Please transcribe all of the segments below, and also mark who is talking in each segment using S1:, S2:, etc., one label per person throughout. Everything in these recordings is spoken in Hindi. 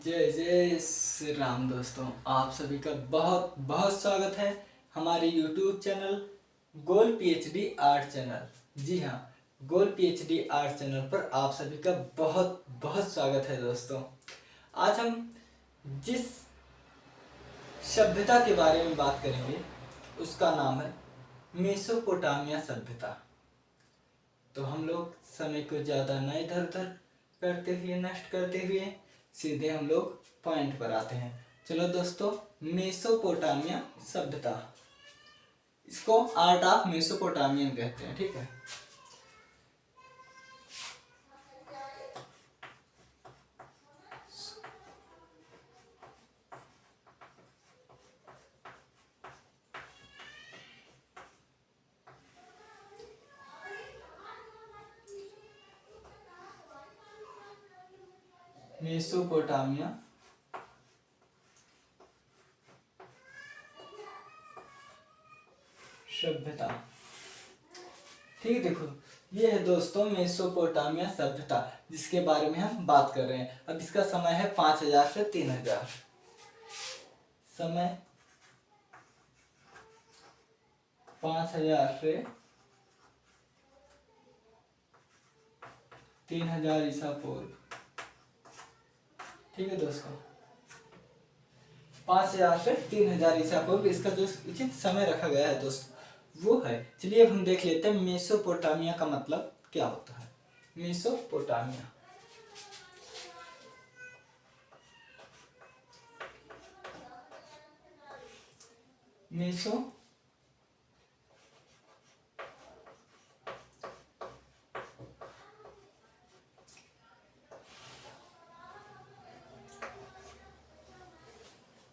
S1: जय जय श्री राम दोस्तों, आप सभी का बहुत बहुत स्वागत है हमारे YouTube चैनल गोल पीएचडी आर्ट चैनल। जी हाँ, गोल पीएचडी आर्ट चैनल पर आप सभी का बहुत बहुत स्वागत है दोस्तों। आज हम जिस सभ्यता के बारे में बात करेंगे उसका नाम है मेसोपोटामिया सभ्यता। तो हम लोग समय को ज़्यादा न इधर उधर करते हुए नष्ट करते हुए सीधे हम लोग पॉइंट पर आते हैं। चलो दोस्तों, मेसोपोटामिया सभ्यता, इसको आर्ट ऑफ मेसोपोटामियन कहते हैं। ठीक है, मेसोपोटामिया सभ्यता। ठीक है, देखो ये है दोस्तों मेसोपोटामिया सभ्यता जिसके बारे में हम बात कर रहे हैं। अब इसका समय है 5000 से 3000। समय 5000 से 3000 ईसा पूर्व। ठीक है दोस्तों, 5000 से 3000 ईसा पूर्व इसका जो उचित समय रखा गया है दोस्तों वो है। चलिए अब हम देख लेते हैं मेसोपोटामिया का मतलब क्या होता है। मेसोपोटामिया मेसो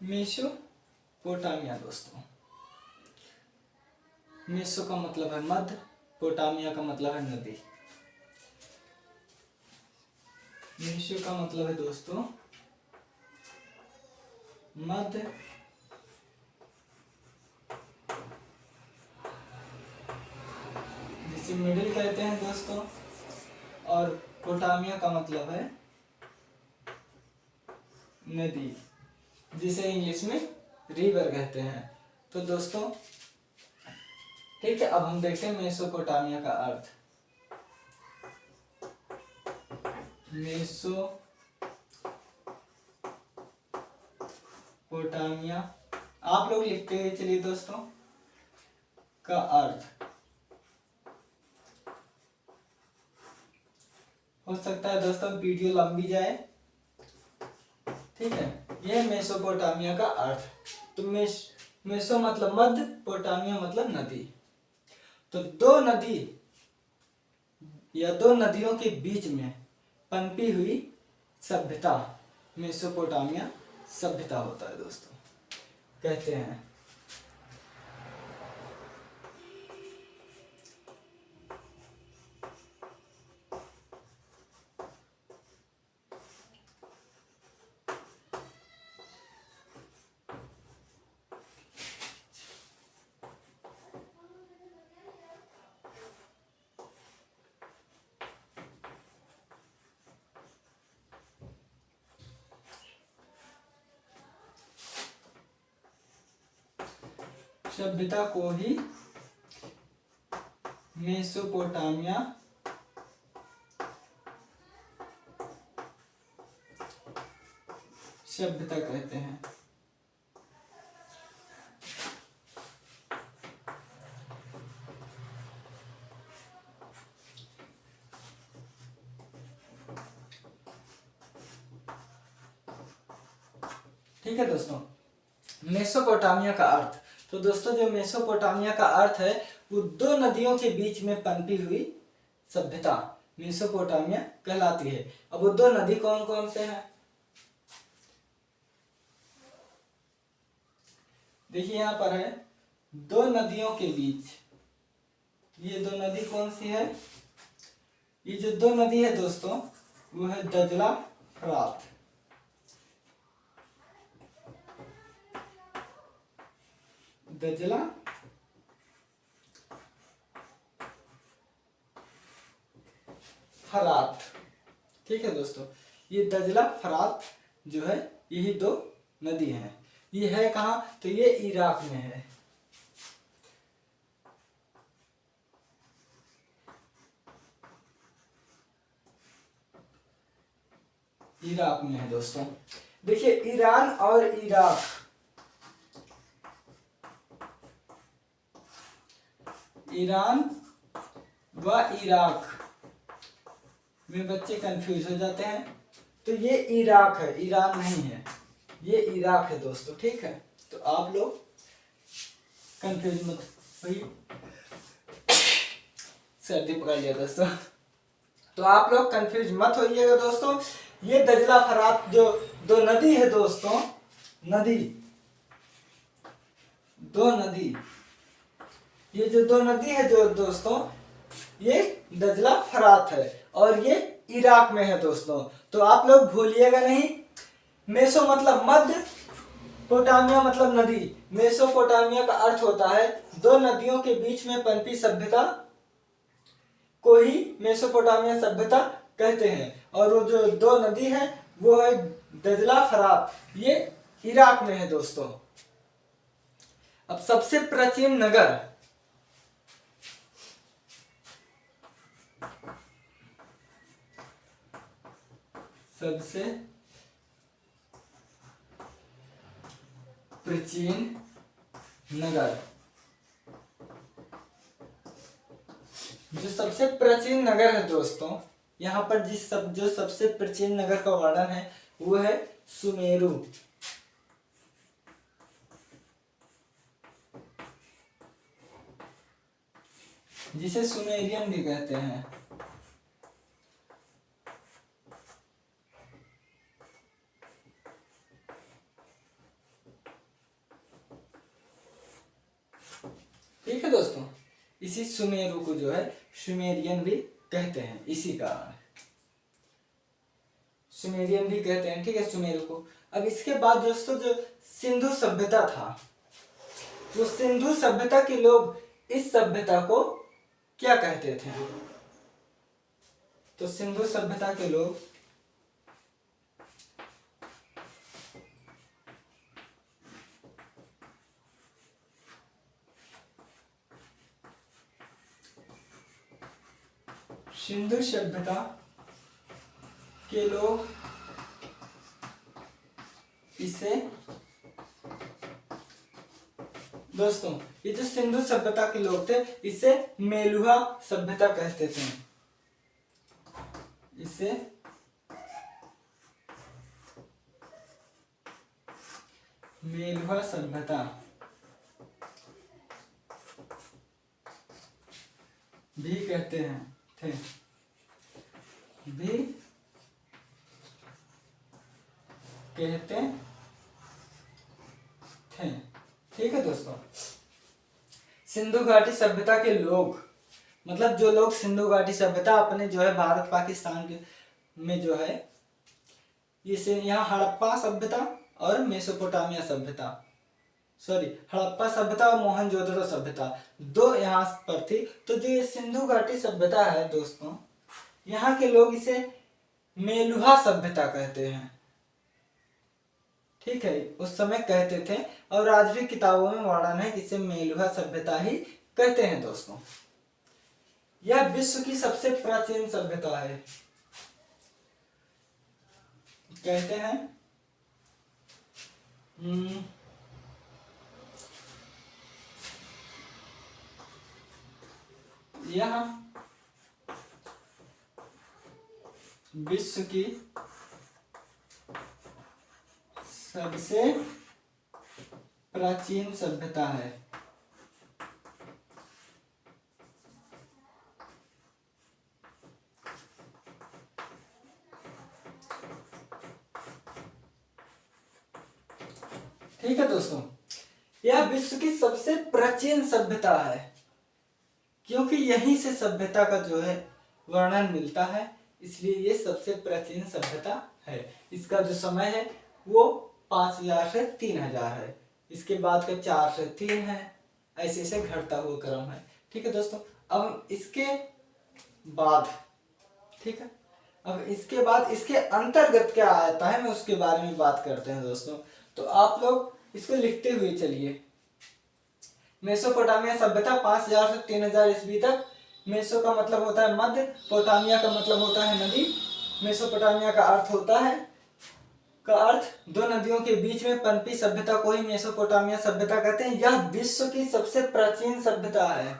S1: मेसोपोटामिया दोस्तों, मेसो का मतलब है मध्य, पोटामिया का मतलब है नदी। मेसो का मतलब है दोस्तों मध्य, जिसे मिडिल कहते हैं दोस्तों, और पोटामिया का मतलब है नदी, जिसे इंग्लिश में रिवर कहते हैं। तो दोस्तों ठीक है, अब हम देखते हैं मेसोपोटामिया का अर्थ। मेसोपोटामिया आप लोग लिखते हैं, चलिए दोस्तों, का अर्थ हो सकता है दोस्तों वीडियो लंबी जाए। ठीक है, यह मेसोपोटामिया का अर्थ। तो मेसो मतलब मध्य, पोटामिया मतलब नदी। तो दो नदी या दो नदियों के बीच में पनपी हुई सभ्यता मेसोपोटामिया सभ्यता होता है दोस्तों, कहते हैं। सभ्यता को ही मेसोपोटामिया सभ्यता कहते हैं। ठीक है दोस्तों, मेसोपोटामिया का अर्थ। तो दोस्तों जो मेसोपोटामिया का अर्थ है वो दो नदियों के बीच में पनपी हुई सभ्यता मेसोपोटामिया कहलाती है। अब वो दो नदी कौन कौन से हैं? देखिए यहाँ पर है दो नदियों के बीच। ये दो नदी कौन सी है? ये जो दो नदी है दोस्तों वो है दजला फरात। दजला फरात। ठीक है दोस्तों, ये दजला फरात जो है यही दो नदी हैं। ये है कहाँ, तो ये इराक में है। इराक में है दोस्तों। देखिए ईरान और इराक, ईरान व इराक में बच्चे कंफ्यूज हो जाते हैं। तो ये इराक है, ईरान नहीं है, ये इराक है दोस्तों, ठीक है। तो आप लोग कंफ्यूज मत होइए, सर्दी पकड़ लिया दोस्तों। तो आप लोग कंफ्यूज मत होइएगा दोस्तों। ये दजला फरात जो दो नदी है दोस्तों, नदी, दो नदी, ये जो दो नदी है जो दोस्तों, ये दजला फरात है और ये इराक में है दोस्तों। तो आप लोग भूलिएगा नहीं, मेसो मतलब मध्य, पोटामिया मतलब नदी। मेसोपोटामिया का अर्थ होता है दो नदियों के बीच में पनपी सभ्यता को ही मेसोपोटामिया सभ्यता कहते हैं। और वो जो दो नदी है वो है दजला फरात, ये इराक में है दोस्तों। अब सबसे प्राचीन नगर, सबसे प्राचीन नगर, जो सबसे प्राचीन नगर है दोस्तों, यहाँ पर जो सबसे प्राचीन नगर का वर्णन है वो है सुमेरु, जिसे सुमेरियन भी कहते हैं। ठीक है दोस्तों, इसी सुमेरु को जो है सुमेरियन भी कहते हैं, इसी कारण सुमेरियन भी कहते हैं, ठीक है, सुमेरु को। अब इसके बाद दोस्तों जो सिंधु सभ्यता था, वो सिंधु सभ्यता के लोग इस सभ्यता को क्या कहते थे, तो सिंधु सभ्यता के लोग सिंधु सभ्यता के लोग इसे दोस्तों, ये जो सिंधु सभ्यता के लोग थे इसे मेलुहा सभ्यता कहते थे, इसे मेलुहा सभ्यता भी कहते हैं थे, भी कहते थे। ठीक है दोस्तों, सिंधु घाटी सभ्यता के लोग, मतलब जो लोग सिंधु घाटी सभ्यता अपने जो है भारत पाकिस्तान के में जो है, इसे यहाँ हड़प्पा सभ्यता और मेसोपोटामिया सभ्यता, सॉरी हड़प्पा सभ्यता और मोहनजोदड़ो सभ्यता दो यहाँ पर थी। तो जो ये सिंधु घाटी सभ्यता है दोस्तों, यहाँ के लोग इसे मेलुहा सभ्यता कहते हैं, ठीक है, उस समय कहते थे और आज भी किताबों में वर्णन है कि इसे मेलुहा सभ्यता ही कहते हैं दोस्तों। यह विश्व की सबसे प्राचीन सभ्यता है, कहते हैं यह विश्व की सबसे प्राचीन सभ्यता है। ठीक है दोस्तों, यह विश्व की सबसे प्राचीन सभ्यता है क्योंकि यहीं से सभ्यता का जो है वर्णन मिलता है, इसलिए ये सबसे प्राचीन सभ्यता है। इसका जो समय है वो 5000 से 3000 है, इसके बाद का 4 से 3 है, ऐसे ऐसे घटता हुआ क्रम है। ठीक है दोस्तों, अब इसके बाद, ठीक है, अब इसके बाद इसके अंतर्गत क्या आता है मैं उसके बारे में बात करते हैं दोस्तों। तो आप लोग इसको लिखते हुए चलिए। मेसोपोटामिया सभ्यता 5000 से 3000 ईस्वी तक। मेसो का मतलब होता है मध्य, पोटामिया का मतलब होता है नदी। मेसोपोटामिया का अर्थ होता है दो नदियों के बीच में पनपी सभ्यता को ही मेसोपोटामिया सभ्यता कहते हैं। यह विश्व की सबसे प्राचीन सभ्यता है।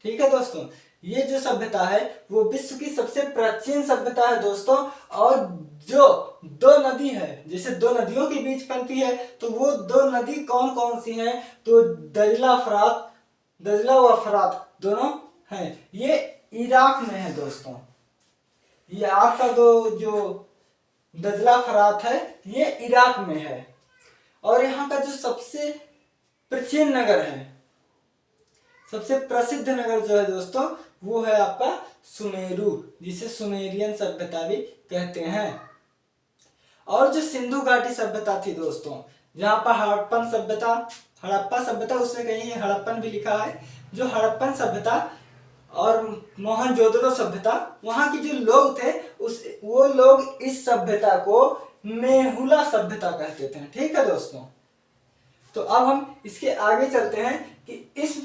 S1: ठीक है दोस्तों, ये जो सभ्यता है वो विश्व की सबसे प्राचीन सभ्यता है दोस्तों। और जो दो नदी है, जैसे दो नदियों के बीच पनपी है, तो वो दो नदी कौन कौन सी हैं? तो दजला व फरात दोनों हैं। ये इराक में है दोस्तों। ये आपका जो दजला फरात है ये इराक में है। और यहाँ का जो सबसे प्राचीन नगर है, सबसे प्रसिद्ध नगर जो है दोस्तों, वो है आपका सुमेरु, जिसे सुमेरियन सभ्यता भी कहते हैं। और जो सिंधु घाटी सभ्यता थी दोस्तों, जहां पर हड़प्पा सभ्यता, उसमें कहीं हड़प्पन भी लिखा है। जो हड़प्पन सभ्यता और मोहनजोदड़ो सभ्यता, वहां के जो लोग थे वो लोग इस सभ्यता को मेहुला सभ्यता कहते थे। ठीक है दोस्तों, तो अब हम इसके आगे चलते हैं कि इस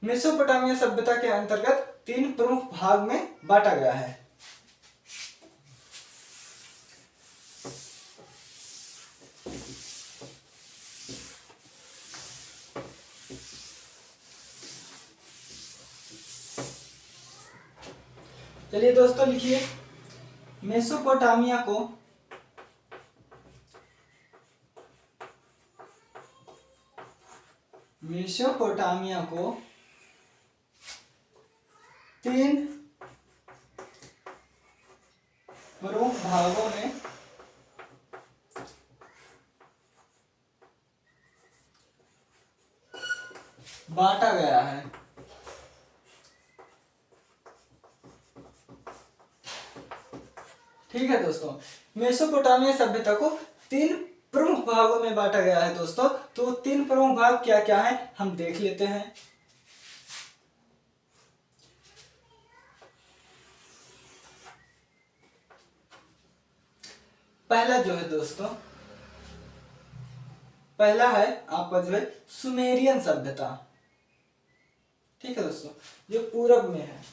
S1: मेसोपोटामिया सभ्यता के अंतर्गत 3 प्रमुख भाग में बांटा गया है। चलिए दोस्तों लिखिए। मेसोपोटामिया को तीन प्रमुख भागों में बांटा गया है। ठीक है दोस्तों, मेसोपोटामिया सभ्यता को 3 प्रमुख भागों में बांटा गया है दोस्तों। तो 3 प्रमुख भाग क्या क्या है हम देख लेते हैं। पहला जो है दोस्तों, पहला है आपका जो है सुमेरियन सभ्यता। ठीक है दोस्तों, जो पूरब में है।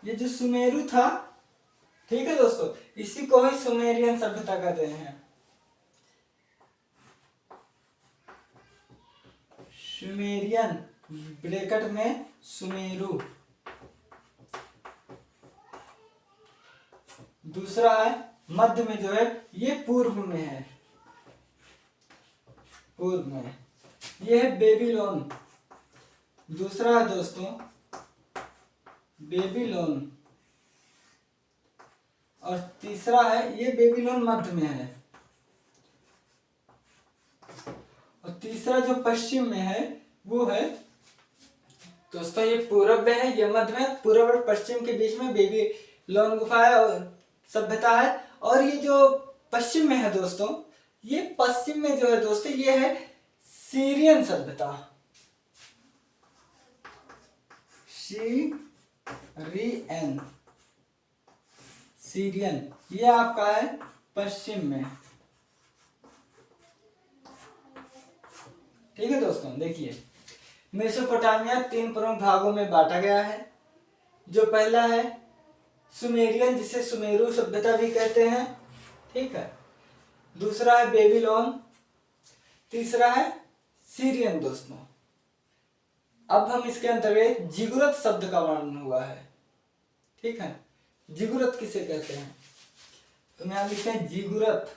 S1: ये जो सुमेरु था, ठीक है दोस्तों, इसी को ही सुमेरियन सभ्यता कहते हैं। सुमेरियन ब्रैकेट में सुमेरु। दूसरा है मध्य में जो है, ये पूर्व में है, पूर्व में ये है बेबीलोन। दूसरा है दोस्तों बेबीलोन। और तीसरा है, ये बेबीलोन मध्य में है। और तीसरा जो पश्चिम में है वो है दोस्तों, ये पूरब में है, ये मध्य में। पूरब और पश्चिम के बीच में बेबीलोन गुफा है और सभ्यता है। और ये जो पश्चिम में है दोस्तों, ये पश्चिम में जो है दोस्तों, ये है सीरियन सभ्यता। सीरियन ये आपका है पश्चिम में। ठीक है दोस्तों, देखिए मेसोपोटामिया 3 प्रमुख भागों में बांटा गया है। जो पहला है सुमेरियन, जिसे सुमेरु सभ्यता भी कहते हैं। ठीक है, दूसरा है बेबीलोन, तीसरा है सीरियन दोस्तों। अब हम इसके अंतर्गत जिगुरत शब्द का वर्णन हुआ है। ठीक है, जिगुरत किसे कहते हैं? तो मैं लिखते हैं जिगुरत।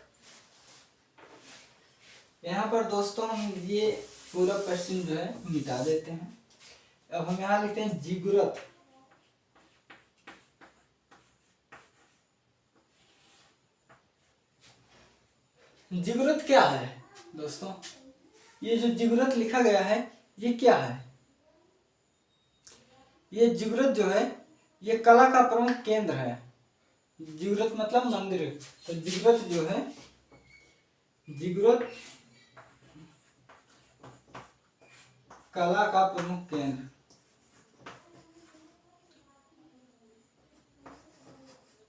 S1: यहाँ पर दोस्तों हम ये पूरा पश्चिम जो है मिटा देते हैं। अब हम यहाँ लिखते हैं जिगुरत। जिगुरत क्या है दोस्तों? ये जो जिगुरत लिखा गया है ये क्या है? ये जिगुरत जो है ये कला का प्रमुख केंद्र है। जिगुरत मतलब मंदिर। तो जिगुरत जो है, जिगुरत कला का प्रमुख केंद्र।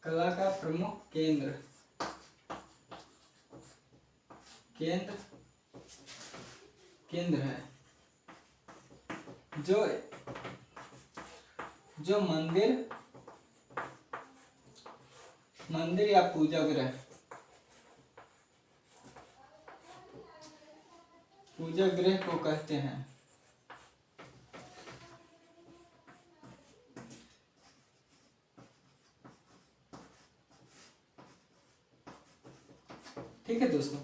S1: कला का प्रमुख केंद्र केंद्र है, जो मंदिर या पूजा गृह को कहते हैं। ठीक है दोस्तों,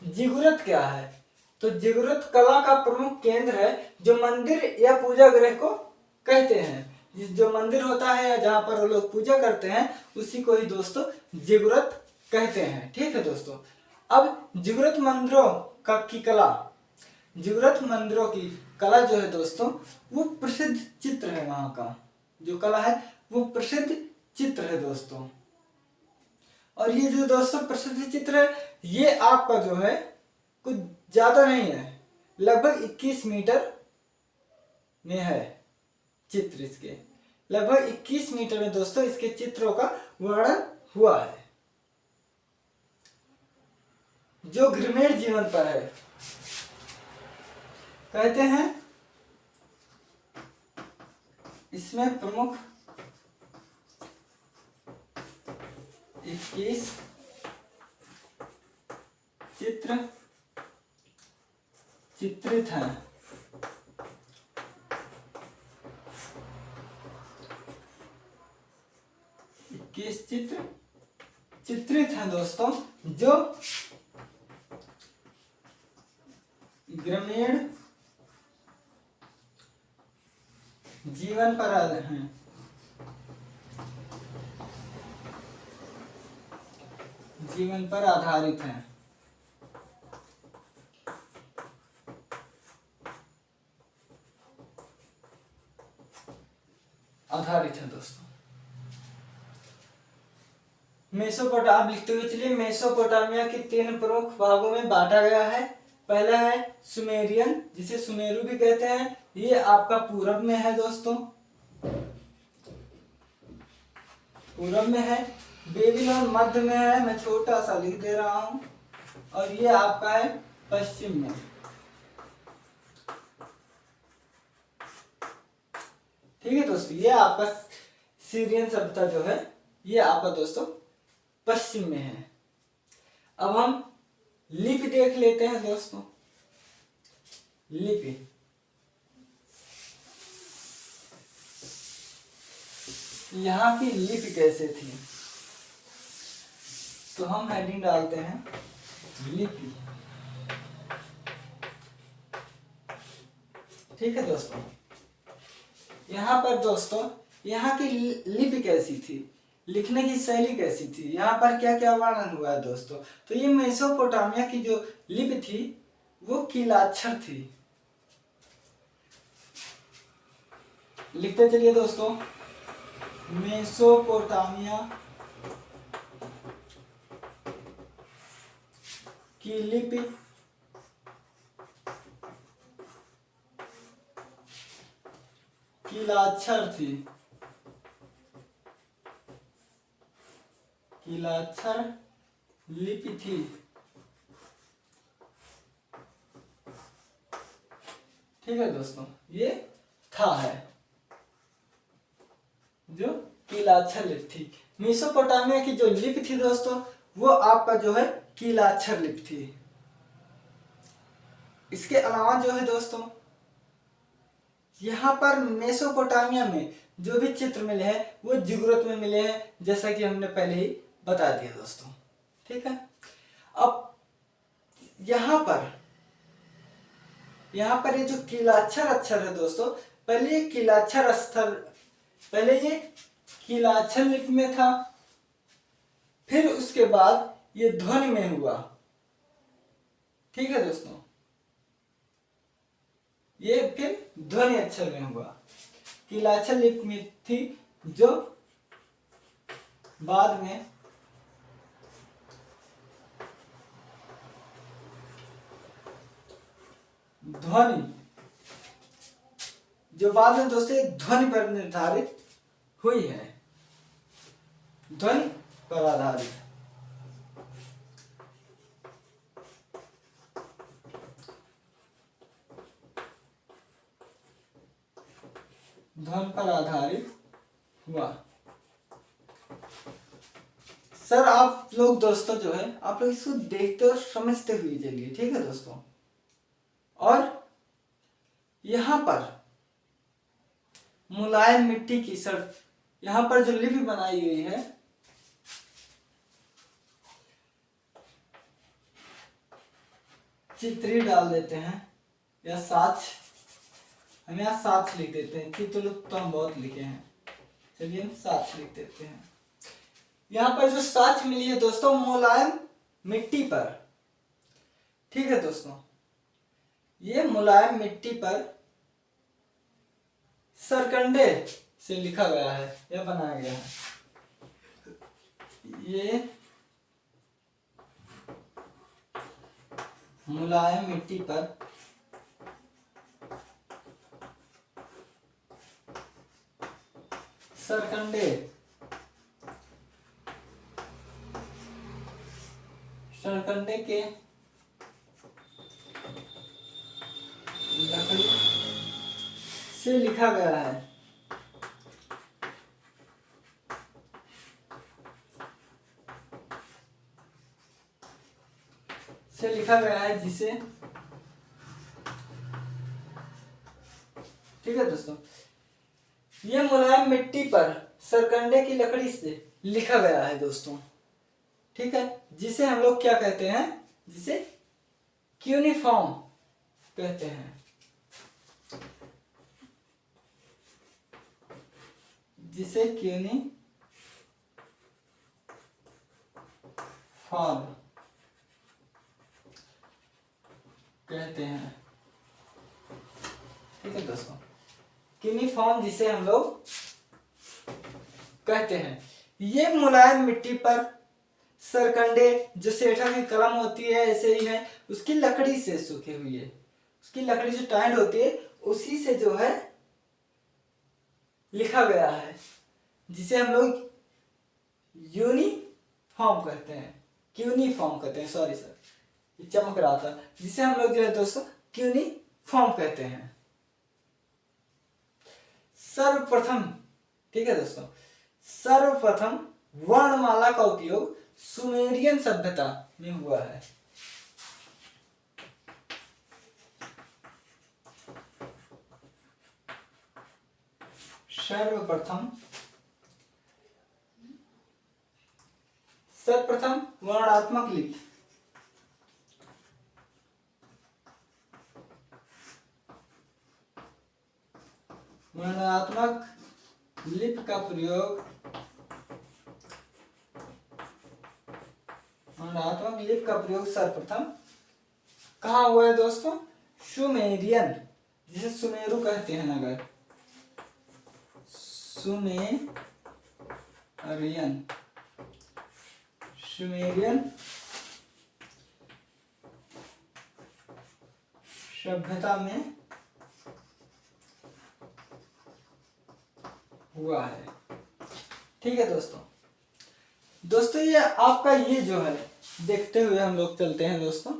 S1: जिगुरत क्या है? तो जिगुरत कला का प्रमुख केंद्र है जो मंदिर या पूजा गृह को कहते हैं। जो मंदिर होता है या जहाँ पर लोग पूजा करते हैं उसी को ही दोस्तों जिगुरत कहते हैं। ठीक है दोस्तों, अब जिगुरत मंदिरों की कला जो है दोस्तों वो प्रसिद्ध चित्र है। वहाँ का जो कला है वो प्रसिद्ध चित्र है दोस्तों। और ये जो दोस्तों प्रसिद्ध चित्र है ये आपका जो है कुछ ज्यादा नहीं है, लगभग 21 मीटर में है चित्र। इसके लगभग 21 मीटर में दोस्तों इसके चित्रों का वर्णन हुआ है जो ग्रामीण जीवन पर है। कहते हैं इसमें प्रमुख 21 चित्र चित्रित हैं। चित्रित हैं दोस्तों जो ग्रामीण जीवन पर हैं। जीवन पर आधारित हैं। दोस्तों आप लिखते हुए चलिए। मेसोपोटामिया के 3 प्रमुख भागों में बांटा गया है। पहला है सुमेरियन, जिसे सुमेरु भी कहते हैं, ये आपका पूरब में है दोस्तों, पूरब में है। बेबीलोन मध्य में है, मैं छोटा सा लिख दे रहा हूं। और ये आपका है पश्चिम में। ठीक है दोस्तों, ये आपका सीरियन सभ्यता जो है ये आपका दोस्तों पश्चिम में है। अब हम लिपि देख लेते हैं दोस्तों। लिपि यहाँ की लिपि कैसे थी, तो हम हेडिंग डालते हैं लिपि। ठीक है दोस्तों, यहाँ पर दोस्तों यहाँ की लिपि कैसी थी, लिखने की शैली कैसी थी, यहाँ पर क्या क्या वर्णन हुआ है दोस्तों। तो ये मेसोपोटामिया की जो लिपि थी वो कीलाक्षर थी। लिखते चलिए दोस्तों, मेसोपोटामिया की लिपि कीलाक्षर थी। कीलाक्षर लिपि थी। ठीक है दोस्तों, ये था है जो कीलाक्षर लिपि थी। मेसोपोटामिया की जो लिपि थी दोस्तों वो आपका जो है कीलाक्षर लिपि थी। इसके अलावा जो है दोस्तों यहाँ पर मेसोपोटामिया में जो भी चित्र मिले हैं वो जिगुरत में मिले हैं, जैसा कि हमने पहले ही बता दिया दोस्तों। ठीक है, अब यहाँ पर ये जो कीलाक्षर अक्षर है दोस्तों, पहले ये कीलाक्षर लिपि में था, फिर उसके बाद ये ध्वनि में हुआ। ठीक है दोस्तों, ये फिर ध्वनि अक्षर में हुआ। कीलाक्षर लिपि में थी जो बाद में दोस्तों ध्वनि पर निर्धारित हुई है। ध्वनि पर आधारित। ध्वनि पर आधारित हुआ। सर आप लोग दोस्तों जो है आप लोग इसको देखते और समझते हुए चलिए, ठीक है दोस्तों। और यहां पर मुलायम मिट्टी की सड़क, यहां पर जो लिपि बनाई गई है, चित्री डाल देते हैं या साच, हम यहाँ साच लिख देते हैं, चित्रलुप्त तो हम बहुत लिखे हैं, चलिए हम साच लिख देते हैं। यहाँ पर जो साच मिली है दोस्तों मुलायम मिट्टी पर, ठीक है दोस्तों। ये मुलायम मिट्टी पर सरकंडे से लिखा गया है या बनाया गया है। ये मुलायम मिट्टी पर सरकंडे के लकड़ी से लिखा गया है। से लिखा गया है जिसे, ठीक है दोस्तों। ये मुलायम मिट्टी पर सरकंडे की लकड़ी से लिखा गया है दोस्तों, ठीक है, जिसे हम लोग क्या कहते हैं, जिसे क्यूनिफॉर्म कहते हैं। जिसे क्यूनिफॉर्म कहते हैं, ठीक है दोस्तों। क्यूनिफॉर्म जिसे हम लोग कहते हैं। ये मुलायम मिट्टी पर सरकंडे, जो सेठा की कलम होती है ऐसे ही है, उसकी लकड़ी से सूखे हुई है, उसकी लकड़ी जो टाइट होती है उसी से जो है लिखा गया है, जिसे हम लोग यूनिफॉर्म कहते हैं, क्यूनिफॉर्म कहते हैं, सॉरी सर ये चमक रहा था, जिसे हम लोग जो है दोस्तों क्यूनिफॉर्म कहते हैं। सर्वप्रथम, ठीक है दोस्तों, सर्वप्रथम वर्णमाला का उपयोग सुमेरियन सभ्यता में हुआ है। सर्वप्रथम वर्णात्मक लिपि, वर्णात्मक लिपि का प्रयोग, वर्णात्मक लिपि का प्रयोग सर्वप्रथम कहाँ हुआ है दोस्तों? सुमेरियन, जिसे सुमेरु कहते हैं नगर, सुमेरियन सभ्यता में हुआ है, ठीक है दोस्तों। दोस्तों ये आपका ये जो है, देखते हुए हम लोग चलते हैं दोस्तों,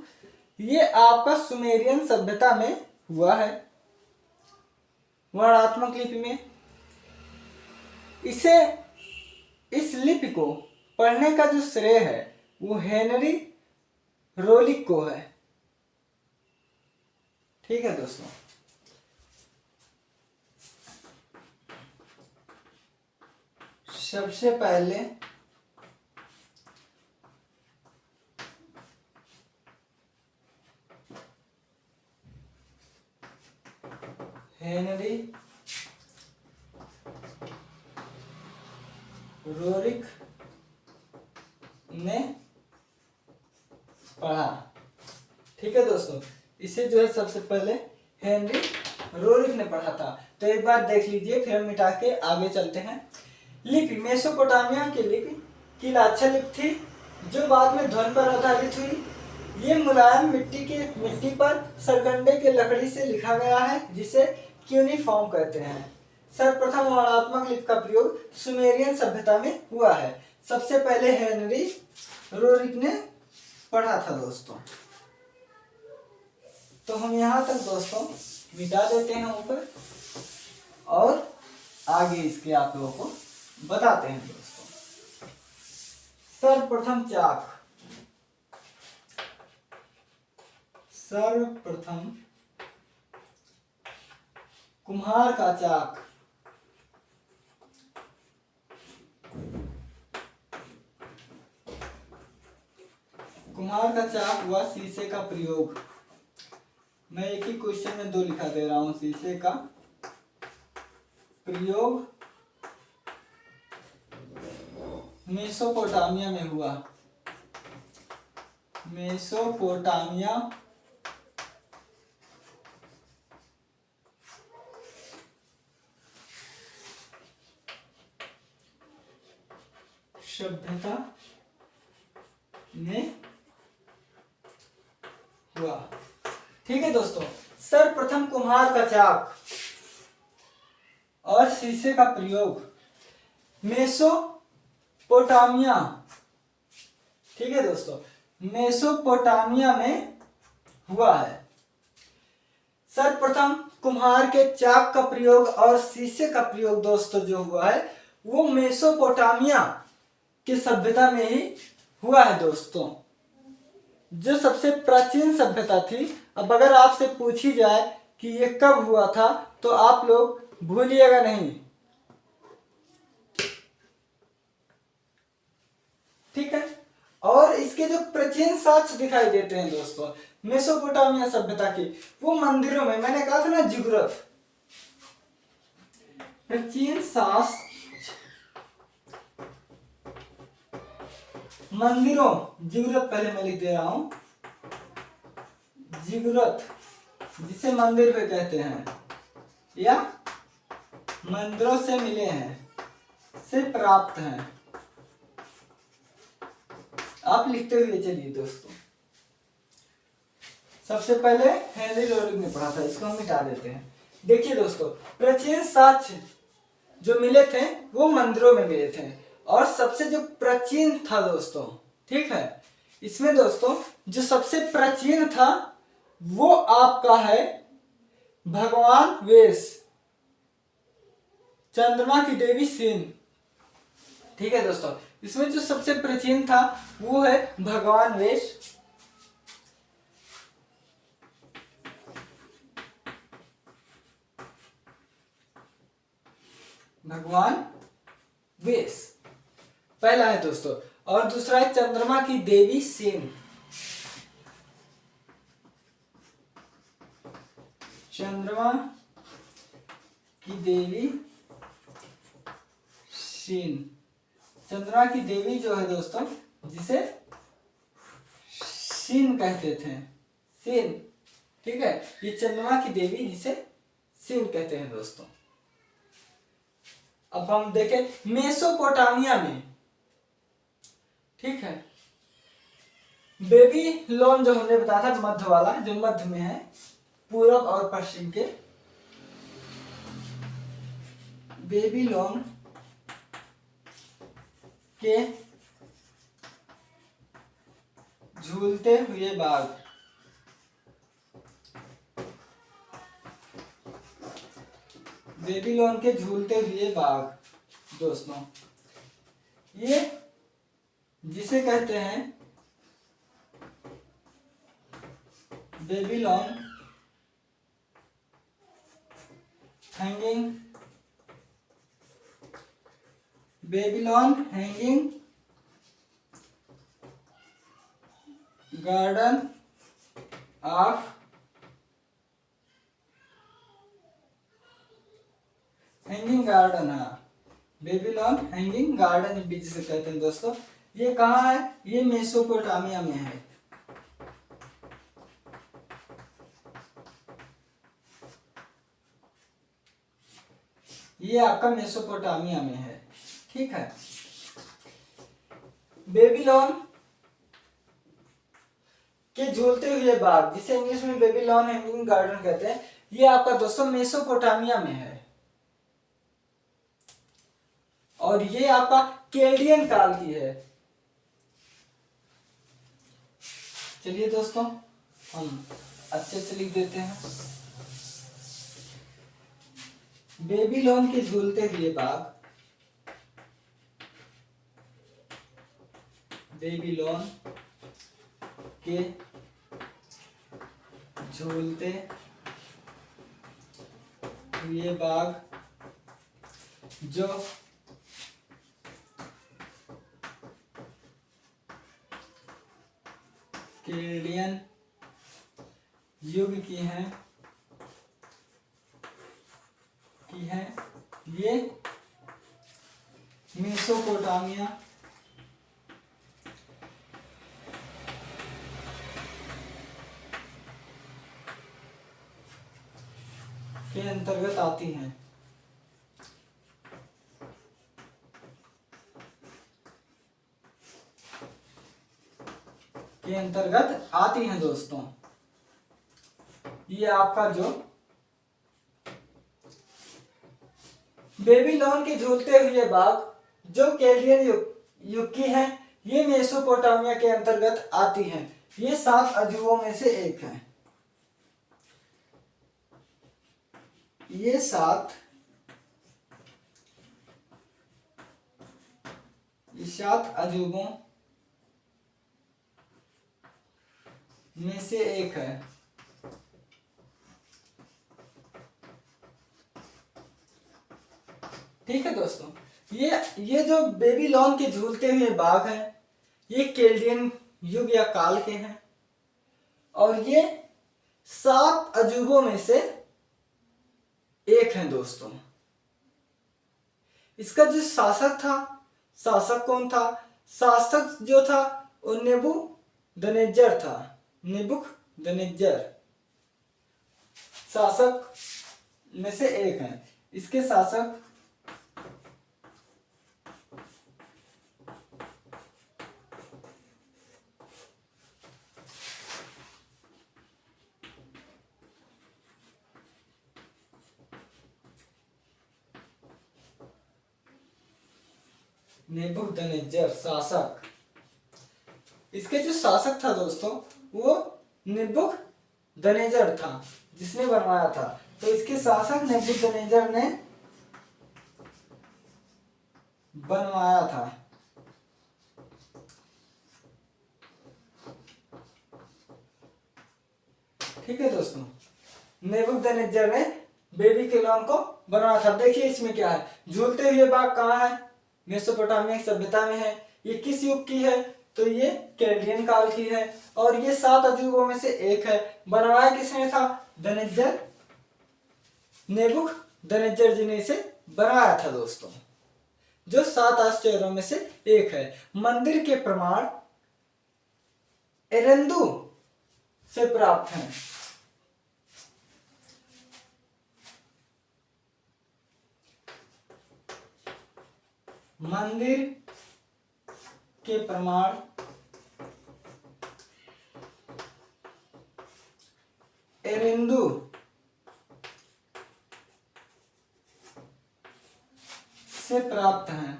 S1: ये आपका सुमेरियन सभ्यता में हुआ है, वर्णात्मक लिपि में। इसे, इस लिपि को पढ़ने का जो श्रेय है वो हेनरी रोलिक को है, ठीक है दोस्तों। सबसे पहले हेनरी रोरिक ने पढ़ा, ठीक है दोस्तों। इसे जो है सबसे पहले हेनरी रोरिक ने पढ़ा था। तो एक बार देख लीजिए, फिर हम मिटा के आगे चलते हैं। लिपि, मेसोपोटामिया की लिपि की लाछा लिपि थी, जो बाद में ध्वनि पर आधारित हुई। ये मुलायम मिट्टी पर सरकंडे के लकड़ी से लिखा गया है, जिसे क्यूनिफॉर्म कहते हैं। सर्वप्रथम वर्णात्मक लिपि का प्रयोग सुमेरियन सभ्यता में हुआ है। सबसे पहले हेनरी रोरिक ने पढ़ा था दोस्तों। तो हम यहाँ तक दोस्तों मिटा देते हैं ऊपर और आगे इसके आप लोगों को बताते हैं दोस्तों। सर्वप्रथम चाक, सर्वप्रथम कुम्हार का चाक, कुम्हार का चाक हुआ शीशे का प्रयोग। मैं एक ही क्वेश्चन में 2 लिखा दे रहा हूं। शीशे का प्रयोग मेसोपोटामिया में हुआ। मेसोपोटामिया सभ्यता में हुआ। ठीक है दोस्तों, सर्वप्रथम कुम्हार का चाक और शीशे का प्रयोग मेसोपोटामिया, ठीक है दोस्तों, मेसोपोटामिया में हुआ है। सर्वप्रथम कुम्हार के चाक का प्रयोग और शीशे का प्रयोग दोस्तों जो हुआ है वो मेसोपोटामिया की सभ्यता में ही हुआ है दोस्तों, जो सबसे प्राचीन सभ्यता थी। अब अगर आपसे पूछी जाए कि ये कब हुआ था तो आप लोग भूलिएगा नहीं। ठीक है, और इसके जो प्राचीन साक्ष्य दिखाई देते हैं दोस्तों मेसोपोटामिया सभ्यता के, वो मंदिरों में, मैंने कहा था ना जिगुरत, प्राचीन साक्ष्य मंदिरों, जिगुरत पहले मैं लिख दे रहा हूं, जिगुरत जिसे मंदिर पे कहते हैं या मंदिरों से मिले हैं, से प्राप्त हैं। आप लिखते हुए चलिए दोस्तों। सबसे पहले हेनरी रोरिक ने पढ़ा था, इसको हम मिटा देते हैं। देखिए दोस्तों, प्राचीन साक्ष्य जो मिले थे वो मंदिरों में मिले थे, और सबसे जो प्राचीन था दोस्तों, ठीक है, इसमें दोस्तों जो सबसे प्राचीन था वो आपका है भगवान वेश, चंद्रमा की देवी सीन। ठीक है दोस्तों, इसमें जो सबसे प्राचीन था वो है भगवान वेश, भगवान वेश पहला है दोस्तों, और दूसरा है चंद्रमा की देवी सेन। चंद्रमा की देवी सेन, चंद्रमा की देवी जो है दोस्तों जिसे सीन कहते थे, सीन, ठीक है, ये चंद्रमा की देवी जिसे सीन कहते हैं दोस्तों। अब हम देखें मेसोपोटामिया में, ठीक है, बेबीलोन जो हमने बताया था मध्य वाला, जो मध्य में है, पूरब और पश्चिम के, बेबीलोन के झूलते हुए बाग, बेबीलोन के झूलते हुए बाग दोस्तों, ये जिसे कहते हैं Babylon hanging, Babylon hanging garden of hanging garden, हाँ, बेबीलोन हैंगिंग गार्डन भी जिसे कहते हैं दोस्तों, ये कहाँ है? ये मेसोपोटामिया में है। ये आपका मेसोपोटामिया में है, ठीक है। बेबीलोन के झूलते हुए बाग, जिसे इंग्लिश में बेबीलोन हैंगिंग गार्डन कहते हैं, ये आपका दोस्तों मेसोपोटामिया में है, और ये आपका केल्डियन काल की है। चलिए दोस्तों हम अच्छे से लिख देते हैं। बेबीलोन के झूलते हुए बाग, बेबीलोन के झूलते हुए बाग जो केल्डियन युग की हैं ये मेसोपोटामिया के अंतर्गत आती हैं। के अंतर्गत आती हैं दोस्तों। ये आपका जो बेबीलोन के झूलते हुए बाग जो केल्डियन युग की हैं, ये मेसोपोटामिया के अंतर्गत आती हैं। ये 7 अजूबों में से एक है। ये 7 अजूबों में से एक है। ठीक है दोस्तों, ये जो बेबीलोन के झूलते हुए बाग हैं, ये केल्डियन युग या काल के हैं और ये 7 अजूबों में से एक है दोस्तों। इसका जो शासक कौन था? शासक जो था वो नेबूकदनेस्सर था। नेबूकदनेस्सर शासक में से एक है। इसके शासक नेबूकदनेस्सर शासक। इसके जो शासक था दोस्तों वो नेबूकदनेस्सर था जिसने बनवाया था। तो इसके शासक नेबूकदनेस्सर ने बनवाया था। ठीक है दोस्तों, नेबूकदनेस्सर ने बेबीलोन को बनवाया था। देखिए इसमें क्या है, झूलते हुए बाग कहाँ है? मेसोपोटामिया की सभ्यता में है। ये किस युग की है? तो ये केल्डियन काल की है और ये 7 अजूबों में से एक है। बनवाया किसने था? नेबूकदनेस्सर जी ने इसे बनवाया था दोस्तों, जो 7 आश्चर्यों में से एक है। मंदिर के प्रमाण एरेंदु से प्राप्त हैं। मंदिर के प्रमाण एरेंदु से प्राप्त हैं।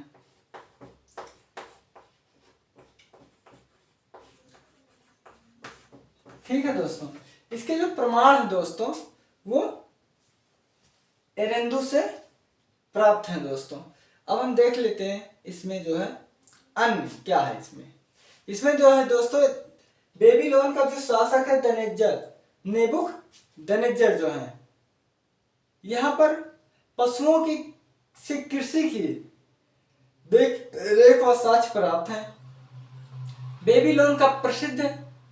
S1: ठीक है दोस्तों, इसके जो प्रमाण है दोस्तों वो एरेंदु से प्राप्त हैं दोस्तों। अब हम देख लेते हैं इसमें जो है अन्य क्या है। इसमें जो है दोस्तों बेबीलोन का जो शासक है नेबूकदनेस्सर जो है, यहाँ पर पशुओं की से कृषि की देख रेख और साक्ष्य प्राप्त है। बेबीलोन का प्रसिद्ध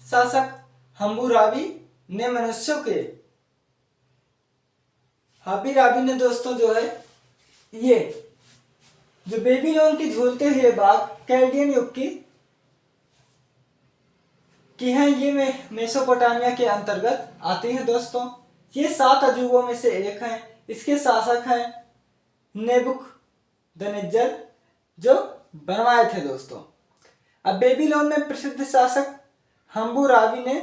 S1: शासक हम्मुराबी ने मनुष्यों के हम्मुराबी ने दोस्तों जो है ये जो बेबीलोन की झूलते हुए बाग केल्डियन युग की हैं, ये मेसोपोटामिया के अंतर्गत आती है दोस्तों। ये 7 अजूबों में से एक है। इसके शासक हैं नेबूकदनेस्सर जो बनवाए थे दोस्तों। अब बेबीलोन में प्रसिद्ध शासक हम्मुराबी ने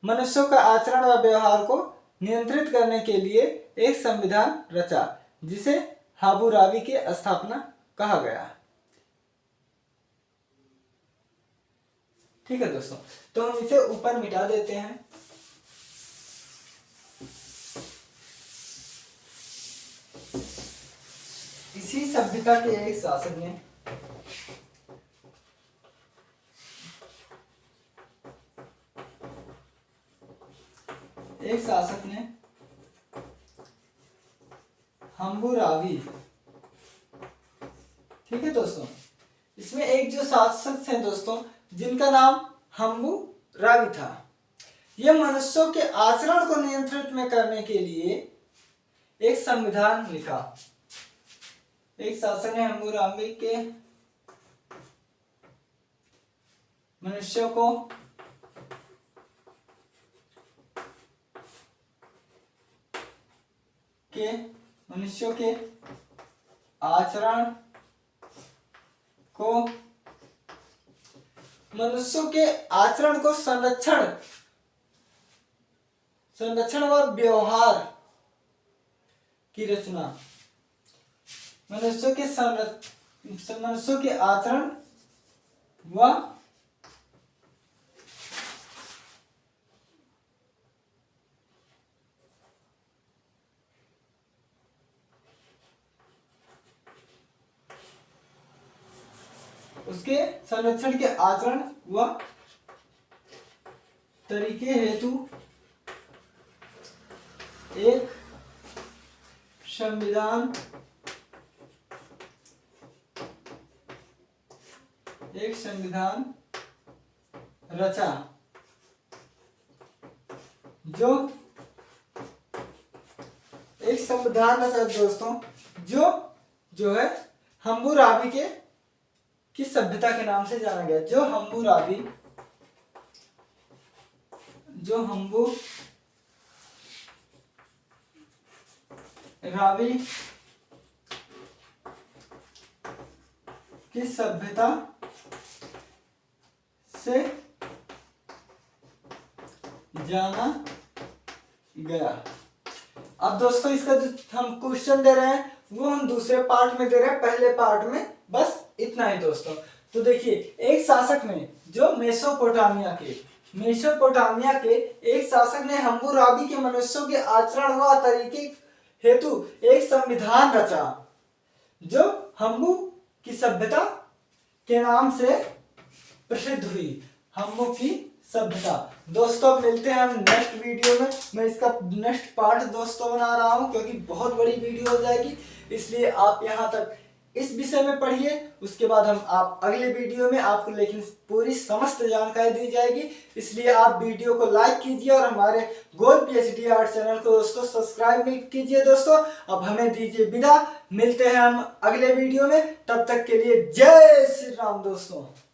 S1: मनुष्यों का आचरण व व्यवहार को नियंत्रित करने के लिए एक संविधान रचा जिसे हम्मुराबी की स्थापना कहा गया। ठीक है दोस्तों, तो हम इसे ऊपर मिटा देते हैं। इसी सभ्यता के एक शासक ने हम्बुराबी, ठीक है दोस्तों, इसमें एक जो शासक थे दोस्तों जिनका नाम हम्बुराबी था, ये मनुष्यों के आचरण को नियंत्रित में करने के लिए एक संविधान लिखा। एक शासक ने हम्बुराबी के मनुष्यों के आचरण को संरक्षण व व्यवहार की रचना, मनुष्यों के आचरण व उसके संरक्षण के आचरण व तरीके हेतु एक संविधान रचा, दोस्तों जो है हम्बुराबी की सभ्यता के नाम से जाना गया। जो हम्बुराबी की सभ्यता से जाना गया। अब दोस्तों इसका जो हम क्वेश्चन दे रहे हैं वो हम दूसरे पार्ट में दे रहे हैं, पहले पार्ट में बस इतना ही दोस्तों। तो देखिए, एक शासक ने जो मेसोपोटामिया के एक शासक ने हम्बुराबी के मनुष्यों के आचरण व तरीके हेतु एक संविधान रचा, जो हम्बू की सभ्यता के नाम से प्रसिद्ध हुई। हम्बू की सभ्यता। दोस्तों मिलते हैं हम नेक्स्ट वीडियो में। मैं इसका नेक्स्ट पार्ट दोस्तों बना रहा हूं क्योंकि बहुत बड़ी वीडियो हो जाएगी, इसलिए आप यहां तक इस विषय में पढ़िए। उसके बाद आप अगले वीडियो में आपको लेकिन पूरी समस्त जानकारी दी जाएगी, इसलिए आप वीडियो को लाइक कीजिए और हमारे गोल पीएचडी आर्ट चैनल को दोस्तों सब्सक्राइब भी कीजिए। दोस्तों अब हमें दीजिए विदा, मिलते हैं हम अगले वीडियो में, तब तक के लिए जय श्री राम दोस्तों।